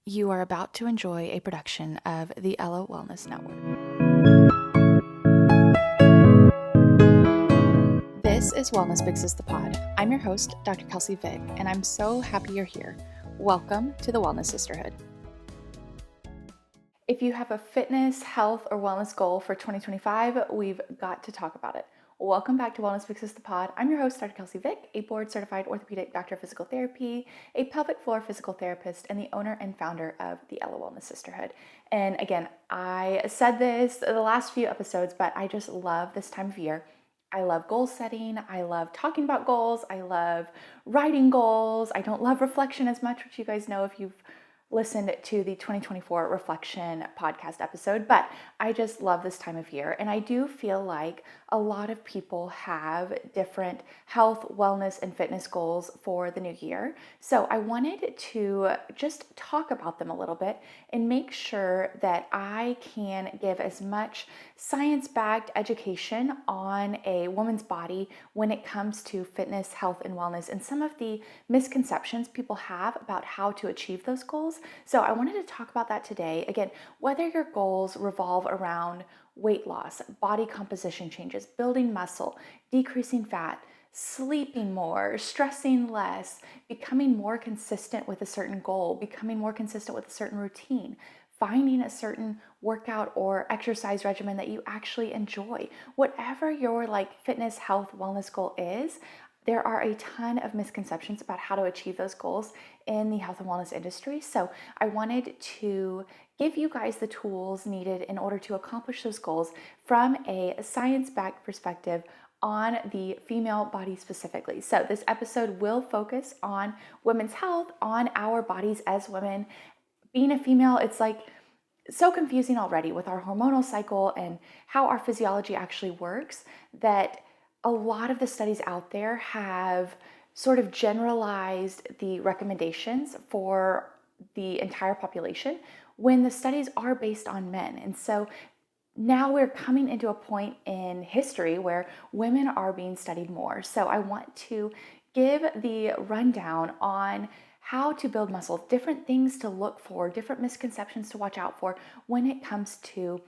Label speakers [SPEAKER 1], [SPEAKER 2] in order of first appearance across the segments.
[SPEAKER 1] You are about to enjoy a production of the Ella Wellness Network. This is Wellness Fixes the Pod. I'm your host, Dr. Kelsey Vick, and I'm so happy you're here. Welcome to the Wellness Sisterhood. If you have a fitness, health, or wellness goal for 2025, we've got to talk about it. Welcome back to Wellness Fixes the Pod. I'm your host, Dr. Kelsey Vick, a board-certified orthopedic doctor of physical therapy, a pelvic floor physical therapist, and the owner and founder of the Ella Wellness Sisterhood. And again, I said this the last few episodes, but I just love this time of year. I love goal setting. I love talking about goals. I love writing goals. I don't love reflection as much, which you guys know if you've listened to the 2024 reflection podcast episode, but I just love this time of year. And I do feel like a lot of people have different health, wellness, and fitness goals for the new year. So I wanted to just talk about them a little bit and make sure that I can give as much science-backed education on a woman's body when it comes to fitness, health, and wellness, and some of the misconceptions people have about how to achieve those goals. So I wanted to talk about that today. Again, whether your goals revolve around weight loss, body composition changes, building muscle, decreasing fat, sleeping more, stressing less, becoming more consistent with a certain goal, becoming more consistent with a certain routine, finding a certain workout or exercise regimen that you actually enjoy. Whatever your fitness, health, wellness goal is, there are a ton of misconceptions about how to achieve those goals in the health and wellness industry. So I wanted to give you guys the tools needed in order to accomplish those goals from a science-backed perspective on the female body specifically. So this episode will focus on women's health, on our bodies as women. Being a female, it's so confusing already with our hormonal cycle and how our physiology actually works that a lot of the studies out there have sort of generalized the recommendations for the entire population when the studies are based on men. And so now we're coming into a point in history where women are being studied more. So I want to give the rundown on how to build muscle, different things to look for, different misconceptions to watch out for when it comes to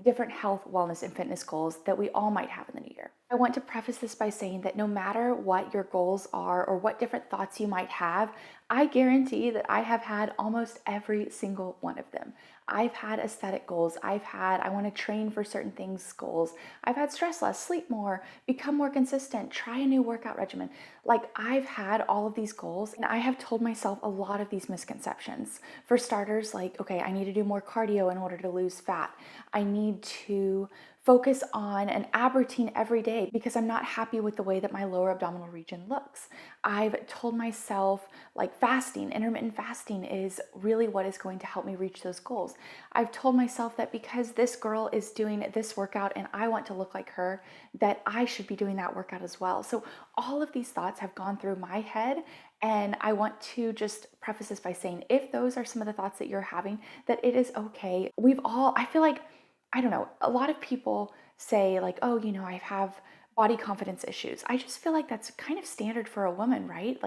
[SPEAKER 1] different health, wellness, and fitness goals that we all might have in the new year. I want to preface this by saying that no matter what your goals are or what different thoughts you might have, I guarantee that I have had almost every single one of them. I've had aesthetic goals. I want to train for certain things goals. I've had stress less, sleep more, become more consistent, try a new workout regimen. I've had all of these goals and I have told myself a lot of these misconceptions. For starters, okay, I need to do more cardio in order to lose fat. I need to focus on an ab routine every day because I'm not happy with the way that my lower abdominal region looks. I've told myself fasting, intermittent fasting is really what is going to help me reach those goals. I've told myself that because this girl is doing this workout and I want to look like her, that I should be doing that workout as well. So all of these thoughts have gone through my head. And I want to just preface this by saying, if those are some of the thoughts that you're having, that it is okay. I feel like, I don't know, a lot of people say oh, I have body confidence issues. I just feel like that's kind of standard for a woman, right?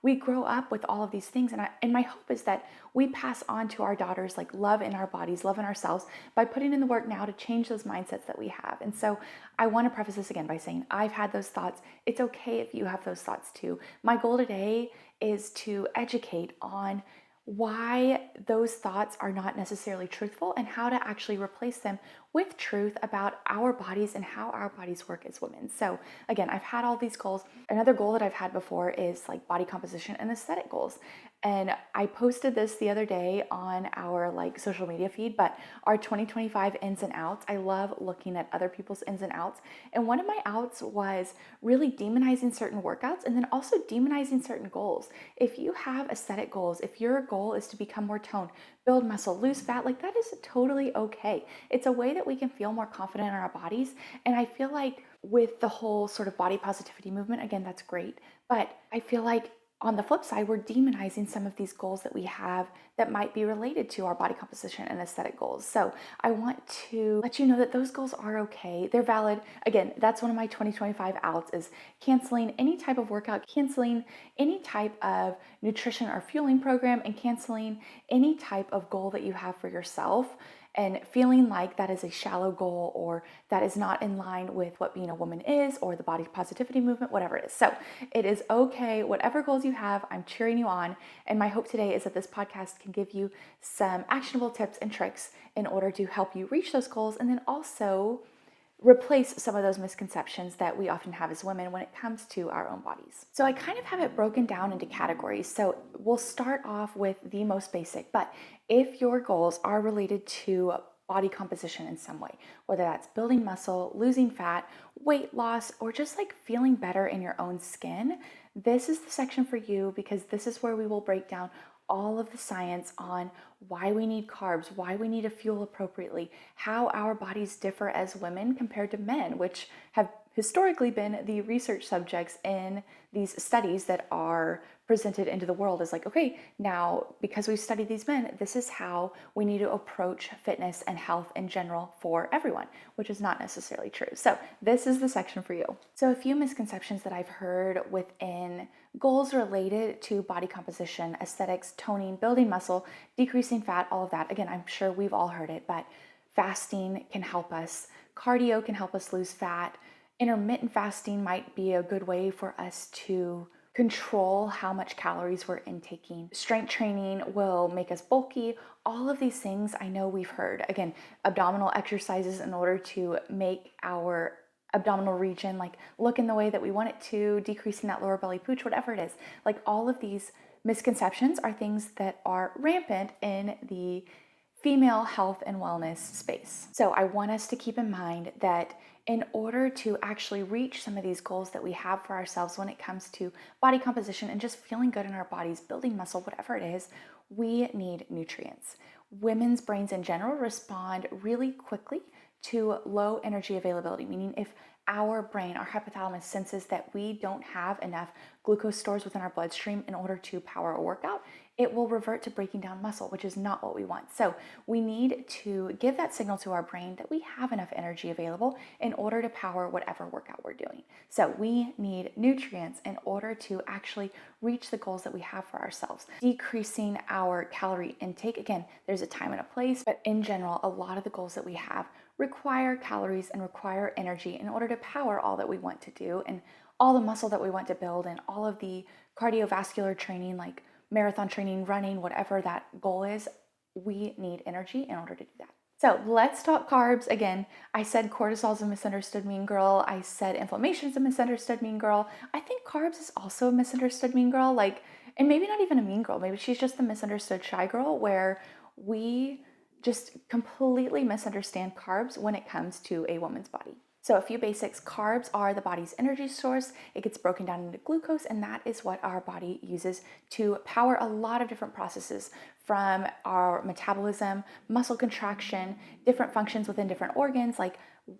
[SPEAKER 1] We grow up with all of these things, and my hope is that we pass on to our daughters love in our bodies, love in ourselves by putting in the work now to change those mindsets that we have. And so I want to preface this again by saying I've had those thoughts. It's okay if you have those thoughts too. My goal today is to educate on why those thoughts are not necessarily truthful and how to actually replace them with truth about our bodies and how our bodies work as women. So again, I've had all these goals. Another goal that I've had before is body composition and aesthetic goals. And I posted this the other day on our social media feed, but our 2025 ins and outs, I love looking at other people's ins and outs. And one of my outs was really demonizing certain workouts and then also demonizing certain goals. If you have aesthetic goals, if your goal is to become more toned, build muscle, lose fat, that is totally okay. It's a way that we can feel more confident in our bodies. And I feel like with the whole sort of body positivity movement, again, that's great. But I feel like on the flip side, we're demonizing some of these goals that we have that might be related to our body composition and aesthetic goals. So I want to let you know that those goals are okay. They're valid. Again, that's one of my 2025 outs is canceling any type of workout, canceling any type of nutrition or fueling program, and canceling any type of goal that you have for yourself and feeling like that is a shallow goal or that is not in line with what being a woman is or the body positivity movement, whatever it is. So it is okay. Whatever goals you have, I'm cheering you on. And my hope today is that this podcast can give you some actionable tips and tricks in order to help you reach those goals and then also replace some of those misconceptions that we often have as women when it comes to our own bodies. So I kind of have it broken down into categories. So we'll start off with the most basic, but if your goals are related to body composition in some way, whether that's building muscle, losing fat, weight loss, or just like feeling better in your own skin, this is the section for you because this is where we will break down all of the science on why we need carbs, why we need to fuel appropriately, how our bodies differ as women compared to men, which have historically been the research subjects in these studies that are presented into the world as like, okay, now because we've studied these men, this is how we need to approach fitness and health in general for everyone, which is not necessarily true. So this is the section for you. So a few misconceptions that I've heard within goals related to body composition, aesthetics, toning, building muscle, decreasing fat, all of that. Again, I'm sure we've all heard it, but fasting can help us. Cardio can help us lose fat. Intermittent fasting might be a good way for us to control how much calories we're intaking. Strength training will make us bulky. All of these things I know we've heard. Again, abdominal exercises in order to make our abdominal region like look in the way that we want it to, decreasing that lower belly pooch, whatever it is. Like all of these misconceptions are things that are rampant in the female health and wellness space. So I want us to keep in mind that in order to actually reach some of these goals that we have for ourselves when it comes to body composition and just feeling good in our bodies, building muscle, whatever it is, we need nutrients. Women's brains in general respond really quickly to low energy availability, meaning if our brain, our hypothalamus senses that we don't have enough glucose stores within our bloodstream in order to power a workout, it will revert to breaking down muscle, which is not what we want. So we need to give that signal to our brain that we have enough energy available in order to power whatever workout we're doing. So we need nutrients in order to actually reach the goals that we have for ourselves. Decreasing our calorie intake, again, there's a time and a place, but in general, a lot of the goals that we have require calories and require energy in order to power all that we want to do and all the muscle that we want to build and all of the cardiovascular training like marathon training, running, whatever that goal is, we need energy in order to do that. So let's talk carbs. Again, I said cortisol is a misunderstood mean girl. I said inflammation is a misunderstood mean girl. I think carbs is also a misunderstood mean girl. And maybe not even a mean girl. Maybe she's just the misunderstood shy girl where we just completely misunderstand carbs when it comes to a woman's body. So a few basics. Carbs are the body's energy source. It gets broken down into glucose, and that is what our body uses to power a lot of different processes from our metabolism, muscle contraction, different functions within different organs. Like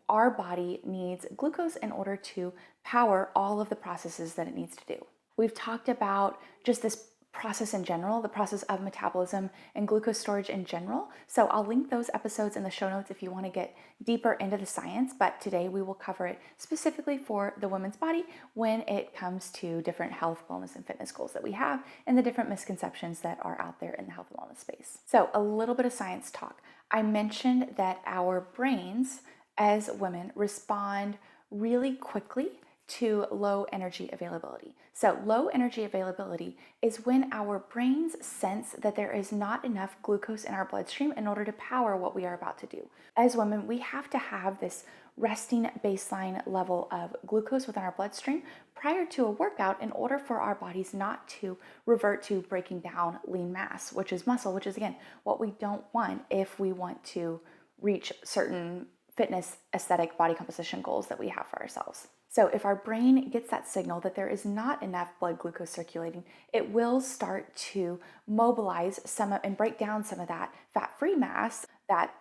[SPEAKER 1] our body needs glucose in order to power all of the processes that it needs to do. We've talked about just this process in general, the process of metabolism and glucose storage in general. So I'll link those episodes in the show notes if you want to get deeper into the science, but today we will cover it specifically for the woman's body when it comes to different health, wellness, and fitness goals that we have and the different misconceptions that are out there in the health and wellness space. So a little bit of science talk. I mentioned that our brains as women respond really quickly to low energy availability. So low energy availability is when our brains sense that there is not enough glucose in our bloodstream in order to power what we are about to do. As women, we have to have this resting baseline level of glucose within our bloodstream prior to a workout in order for our bodies not to revert to breaking down lean mass, which is muscle, which is again what we don't want if we want to reach certain fitness, aesthetic, body composition goals that we have for ourselves. So if our brain gets that signal that there is not enough blood glucose circulating, it will start to mobilize and break down some of that fat-free mass, that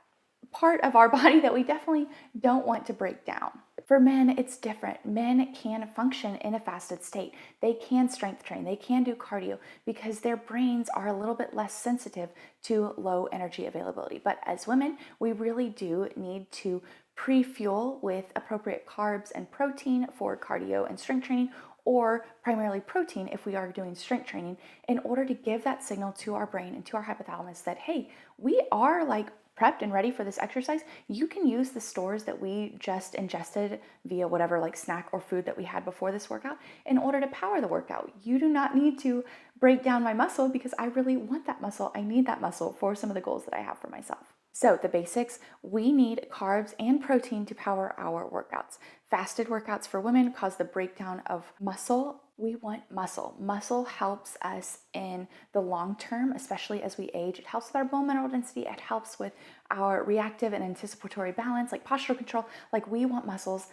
[SPEAKER 1] part of our body that we definitely don't want to break down. For men, it's different. Men can function in a fasted state. They can strength train, they can do cardio because their brains are a little bit less sensitive to low energy availability. But as women, we really do need to pre-fuel with appropriate carbs and protein for cardio and strength training, or primarily protein if we are doing strength training, in order to give that signal to our brain and to our hypothalamus that, hey, we are like prepped and ready for this exercise. You can use the stores that we just ingested via whatever like snack or food that we had before this workout in order to power the workout. You do not need to break down my muscle because I really want that muscle. I need that muscle for some of the goals that I have for myself. So the basics, we need carbs and protein to power our workouts. Fasted workouts for women cause the breakdown of muscle. We want muscle. Muscle helps us in the long term, especially as we age. It helps with our bone mineral density. It helps with our reactive and anticipatory balance, like postural control. Like, we want muscles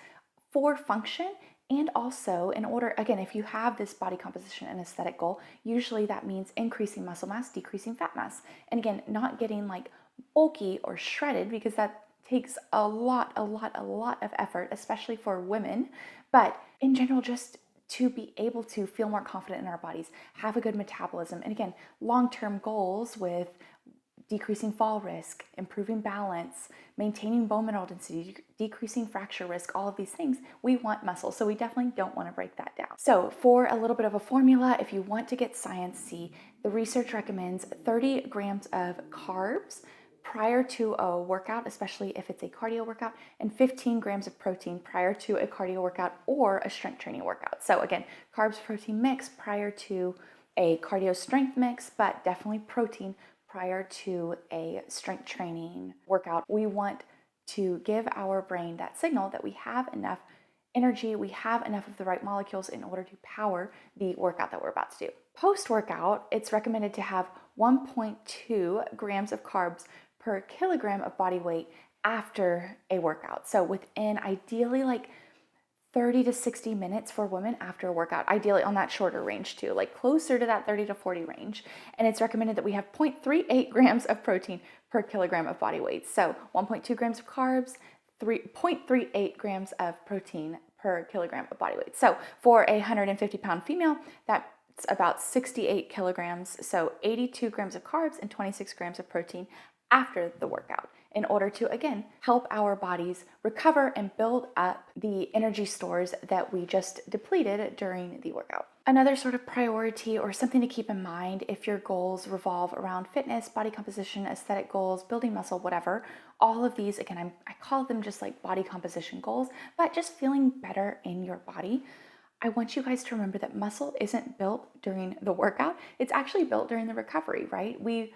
[SPEAKER 1] for function. And also, in order, again, if you have this body composition and aesthetic goal, usually that means increasing muscle mass, decreasing fat mass. And again, not getting like bulky or shredded, because that takes a lot of effort, especially for women. But in general, just to be able to feel more confident in our bodies, have a good metabolism, and again, long-term goals with decreasing fall risk, improving balance, maintaining bone mineral density, decreasing fracture risk, all of these things, we want muscle. So we definitely don't want to break that down. So for a little bit of a formula, if you want to get sciencey, the research recommends 30 grams of carbs prior to a workout, especially if it's a cardio workout, and 15 grams of protein prior to a cardio workout or a strength training workout. So again, carbs protein mix prior to a cardio strength mix, but definitely protein prior to a strength training workout. We want to give our brain that signal that we have enough energy, we have enough of the right molecules in order to power the workout that we're about to do. Post-workout, it's recommended to have 1.2 grams of carbs per kilogram of body weight after a workout. So within ideally like 30 to 60 minutes for women after a workout, ideally on that shorter range too, like closer to that 30 to 40 range. And it's recommended that we have 0.38 grams of protein per kilogram of body weight. So 1.2 grams of carbs, 0.38 grams of protein per kilogram of body weight. So for a 150-pound female, that's about 68 kilograms. So 82 grams of carbs and 26 grams of protein after the workout, in order to, again, help our bodies recover and build up the energy stores that we just depleted during the workout. Another sort of priority or something to keep in mind if your goals revolve around fitness, body composition, aesthetic goals, building muscle, whatever, all of these, again, I call them just like body composition goals, but just feeling better in your body. I want you guys to remember that muscle isn't built during the workout. It's actually built during the recovery, right? We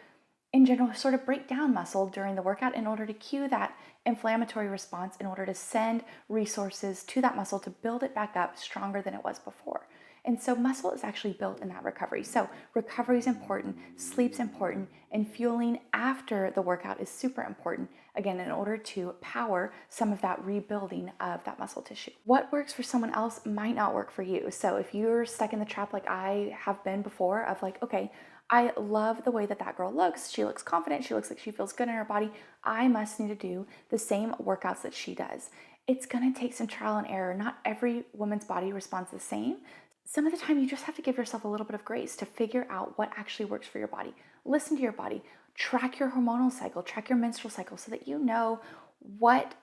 [SPEAKER 1] in general sort of break down muscle during the workout in order to cue that inflammatory response, in order to send resources to that muscle to build it back up stronger than it was before. And so muscle is actually built in that recovery. So recovery is important, sleep's important, and fueling after the workout is super important, again, in order to power some of that rebuilding of that muscle tissue. What works for someone else might not work for you. So if you're stuck in the trap like I have been before of like, okay, I love the way that that girl looks. She looks confident. She looks like she feels good in her body. I must need to do the same workouts that she does. It's going to take some trial and error. Not every woman's body responds the same. Some of the time you just have to give yourself a little bit of grace to figure out what actually works for your body. Listen to your body. Track your hormonal cycle. Track your menstrual cycle so that you know what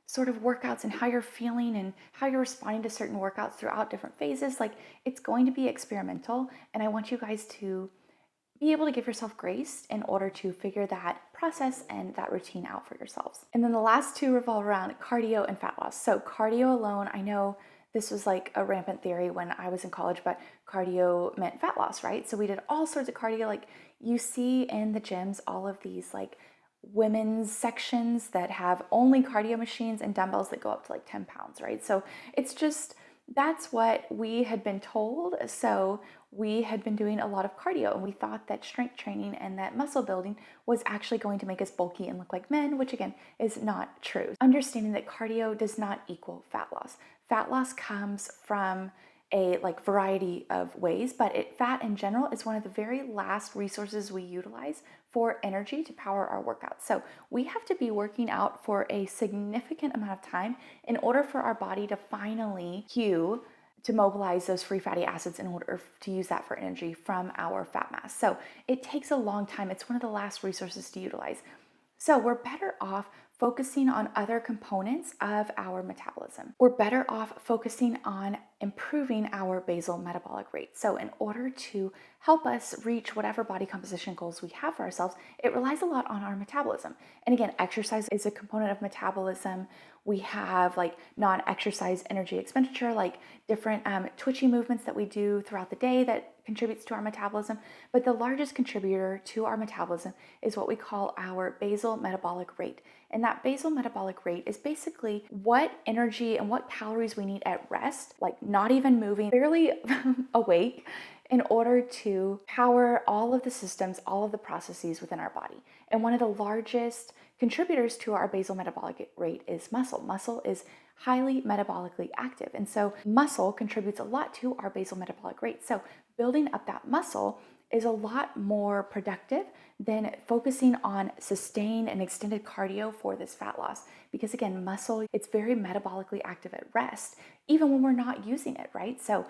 [SPEAKER 1] sort of workouts and how you're feeling and how you're responding to certain workouts throughout different phases. Like, it's going to be experimental, and I want you guys to be able to give yourself grace in order to figure that process and that routine out for yourselves. And then the last two revolve around cardio and fat loss. So cardio alone, I know this was like a rampant theory when I was in college, but cardio meant fat loss, right? So we did all sorts of cardio. Like, you see in the gyms, all of these like women's sections that have only cardio machines and dumbbells that go up to like 10 pounds, right? So it's just, that's what we had been told. So we had been doing a lot of cardio, and we thought that strength training and that muscle building was actually going to make us bulky and look like men, which again is not true. Understanding that cardio does not equal fat loss. Fat loss comes from a like variety of ways, but fat in general is one of the very last resources we utilize for energy to power our workouts. So we have to be working out for a significant amount of time in order for our body to finally cue to mobilize those free fatty acids in order to use that for energy from our fat mass. So it takes a long time. It's one of the last resources to utilize. So we're better off focusing on other components of our metabolism. We're better off focusing on improving our basal metabolic rate. So in order to help us reach whatever body composition goals we have for ourselves, it relies a lot on our metabolism. And again, exercise is a component of metabolism. We have like non-exercise energy expenditure, like different twitchy movements that we do throughout the day that contributes to our metabolism. But the largest contributor to our metabolism is what we call our basal metabolic rate. And that basal metabolic rate is basically what energy and what calories we need at rest, like not even moving, barely awake, in order to power all of the systems, all of the processes within our body. And one of the largest contributors to our basal metabolic rate is muscle. Muscle is highly metabolically active. And so muscle contributes a lot to our basal metabolic rate. So building up that muscle is a lot more productive than focusing on sustained and extended cardio for this fat loss. Because again, muscle, it's very metabolically active at rest, even when we're not using it, right? So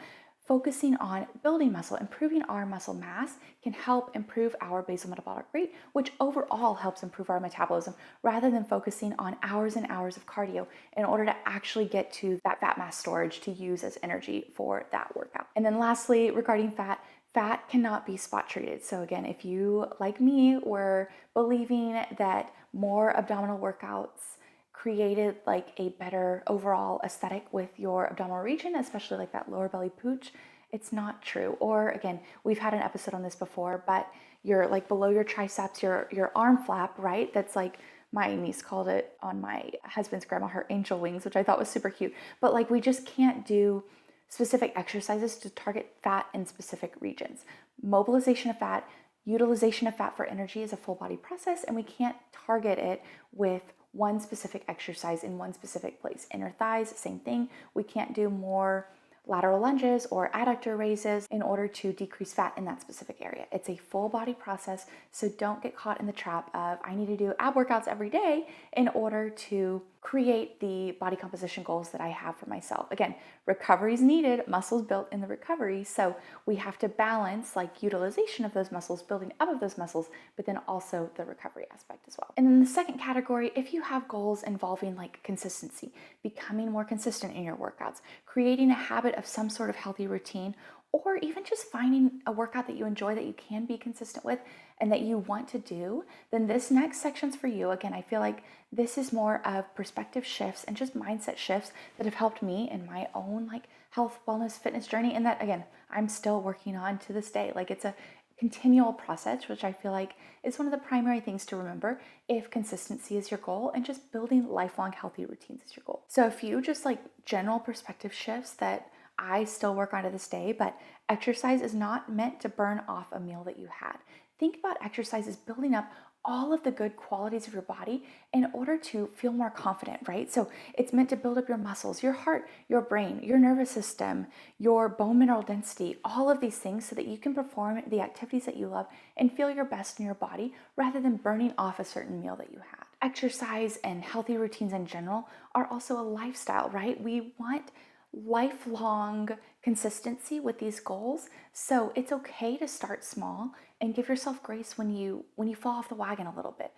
[SPEAKER 1] focusing on building muscle, improving our muscle mass can help improve our basal metabolic rate, which overall helps improve our metabolism rather than focusing on hours and hours of cardio in order to actually get to that fat mass storage to use as energy for that workout. And then lastly, regarding fat, fat cannot be spot treated. So again, if you, like me, were believing that more abdominal workouts created like a better overall aesthetic with your abdominal region, especially like that lower belly pooch, it's not true. Or again, we've had an episode on this before, but you're like below your triceps, your arm flap, right? That's like, my niece called it on my husband's grandma, her angel wings, which I thought was super cute. But like, we just can't do specific exercises to target fat in specific regions. Mobilization of fat, utilization of fat for energy is a full body process, and we can't target it with one specific exercise in one specific place. Inner thighs, same thing. We can't do more lateral lunges or adductor raises in order to decrease fat in that specific area. It's a full body process, so don't get caught in the trap of I need to do ab workouts every day in order to create the body composition goals that I have for myself. Again, recovery is needed, muscles built in the recovery, so we have to balance like utilization of those muscles, building up of those muscles, but then also the recovery aspect as well. And then the second category, if you have goals involving like consistency, becoming more consistent in your workouts, creating a habit of some sort of healthy routine, or even just finding a workout that you enjoy that you can be consistent with and that you want to do, then this next section's for you. Again, I feel like this is more of perspective shifts and just mindset shifts that have helped me in my own like health, wellness, fitness journey, and that again, I'm still working on to this day. Like it's a continual process, which I feel like is one of the primary things to remember if consistency is your goal and just building lifelong healthy routines is your goal. So a few just like general perspective shifts that I still work on to this day, but exercise is not meant to burn off a meal that you had. Think about exercise as building up all of the good qualities of your body in order to feel more confident, right? So it's meant to build up your muscles, your heart, your brain, your nervous system, your bone mineral density, all of these things so that you can perform the activities that you love and feel your best in your body rather than burning off a certain meal that you had. Exercise and healthy routines in general are also a lifestyle, right? We want lifelong consistency with these goals. So it's okay to start small and give yourself grace when you fall off the wagon a little bit.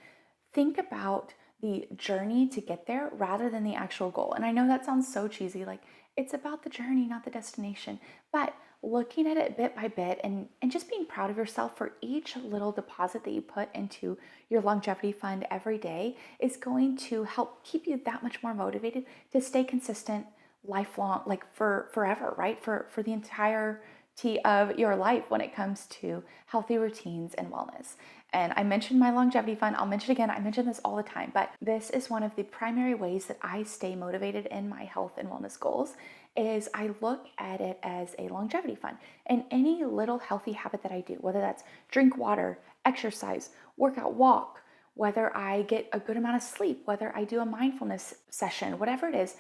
[SPEAKER 1] Think about the journey to get there rather than the actual goal. And I know that sounds so cheesy, like it's about the journey, not the destination. But looking at it bit by bit and just being proud of yourself for each little deposit that you put into your longevity fund every day is going to help keep you that much more motivated to stay consistent lifelong, like for forever, right? For the entirety of your life when it comes to healthy routines and wellness. And I mentioned my longevity fund. I'll mention it again. I mention this all the time, but this is one of the primary ways that I stay motivated in my health and wellness goals is I look at it as a longevity fund. And any little healthy habit that I do, whether that's drink water, exercise, workout, walk, whether I get a good amount of sleep, whether I do a mindfulness session, whatever it is,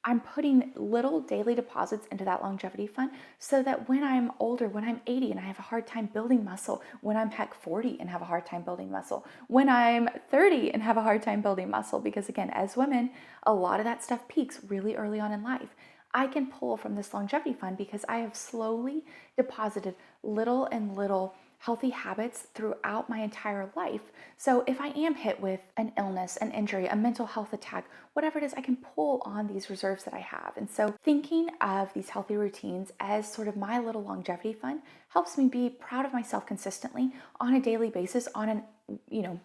[SPEAKER 1] I'm putting little daily deposits into that longevity fund so that when I'm older, when I'm 80 and I have a hard time building muscle, when I'm heck 40 and have a hard time building muscle, when I'm 30 and have a hard time building muscle, because again, as women, a lot of that stuff peaks really early on in life. I can pull from this longevity fund because I have slowly deposited little and little healthy habits throughout my entire life. So if I am hit with an illness, an injury, a mental health attack, whatever it is, I can pull on these reserves that I have. And so thinking of these healthy routines as sort of my little longevity fund helps me be proud of myself consistently on a daily basis, on an,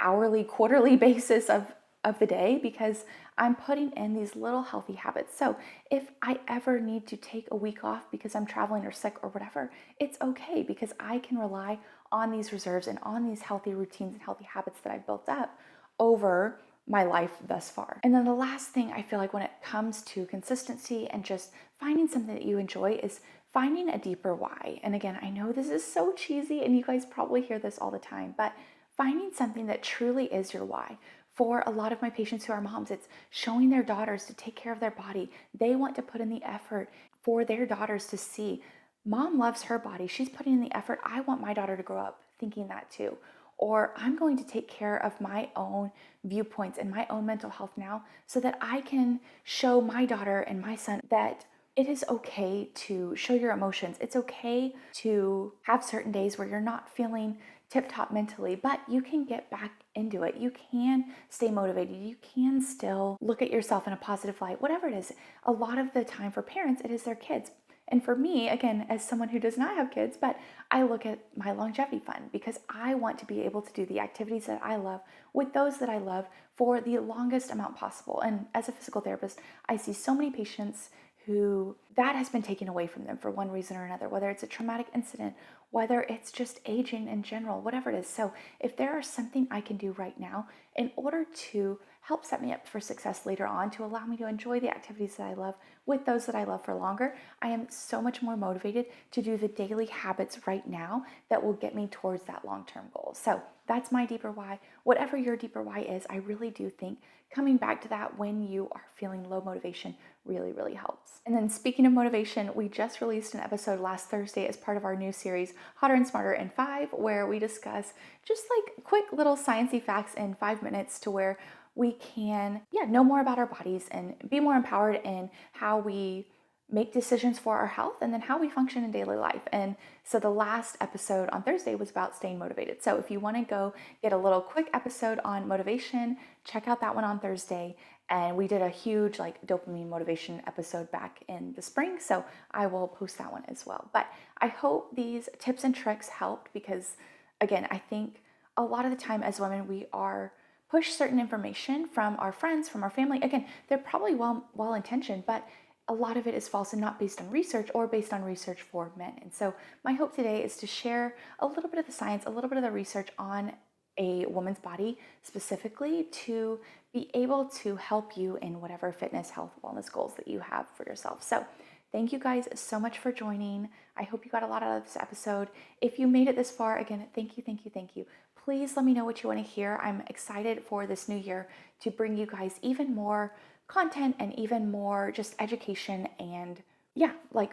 [SPEAKER 1] hourly, quarterly basis of the day, because I'm putting in these little healthy habits. So if I ever need to take a week off because I'm traveling or sick or whatever, it's okay because I can rely on these reserves and on these healthy routines and healthy habits that I've built up over my life thus far. And then the last thing I feel like when it comes to consistency and just finding something that you enjoy is finding a deeper why. And again, I know this is so cheesy and you guys probably hear this all the time, but finding something that truly is your why. For a lot of my patients who are moms, it's showing their daughters to take care of their body. They want to put in the effort for their daughters to see, mom loves her body. She's putting in the effort. I want my daughter to grow up thinking that too. Or I'm going to take care of my own viewpoints and my own mental health now so that I can show my daughter and my son that it is okay to show your emotions. It's okay to have certain days where you're not feeling tip top mentally, but you can get back into it. You can stay motivated. You can still look at yourself in a positive light, whatever it is. A lot of the time for parents, it is their kids. And for me, again, as someone who does not have kids, but I look at my longevity fund because I want to be able to do the activities that I love with those that I love for the longest amount possible. And as a physical therapist, I see so many patients who that has been taken away from them for one reason or another, whether it's a traumatic incident, whether it's just aging in general, whatever it is. So if there is something I can do right now in order to help set me up for success later on, to allow me to enjoy the activities that I love with those that I love for longer, I am so much more motivated to do the daily habits right now that will get me towards that long-term goal. So that's my deeper why. Whatever your deeper why is, I really do think coming back to that when you are feeling low motivation really, really helps. And then speaking of motivation, we just released an episode last Thursday as part of our new series, Hotter and Smarter in 5, where we discuss just like quick little sciencey facts in 5 minutes to where we can, know more about our bodies and be more empowered in how we make decisions for our health and then how we function in daily life. And so the last episode on Thursday was about staying motivated. So if you want to go get a little quick episode on motivation, check out that one on Thursday. And we did a huge like dopamine motivation episode back in the spring. So I will post that one as well. But I hope these tips and tricks helped because again, I think a lot of the time as women, we are push certain information from our friends, from our family. Again, they're probably well intentioned, but a lot of it is false and not based on research or based on research for men. And so my hope today is to share a little bit of the science, a little bit of the research on a woman's body specifically to be able to help you in whatever fitness, health, wellness goals that you have for yourself. So thank you guys so much for joining. I hope you got a lot out of this episode. If you made it this far, again, thank you, thank you, thank you. Please let me know what you want to hear. I'm excited for this new year to bring you guys even more content and even more just education and like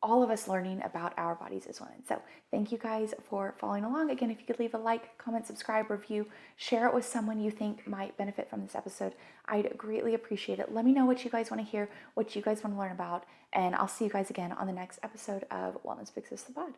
[SPEAKER 1] all of us learning about our bodies as women. So thank you guys for following along. Again, if you could leave a like, comment, subscribe, review, share it with someone you think might benefit from this episode, I'd greatly appreciate it. Let me know what you guys want to hear, what you guys want to learn about, and I'll see you guys again on the next episode of Wellness Fixes the Pod.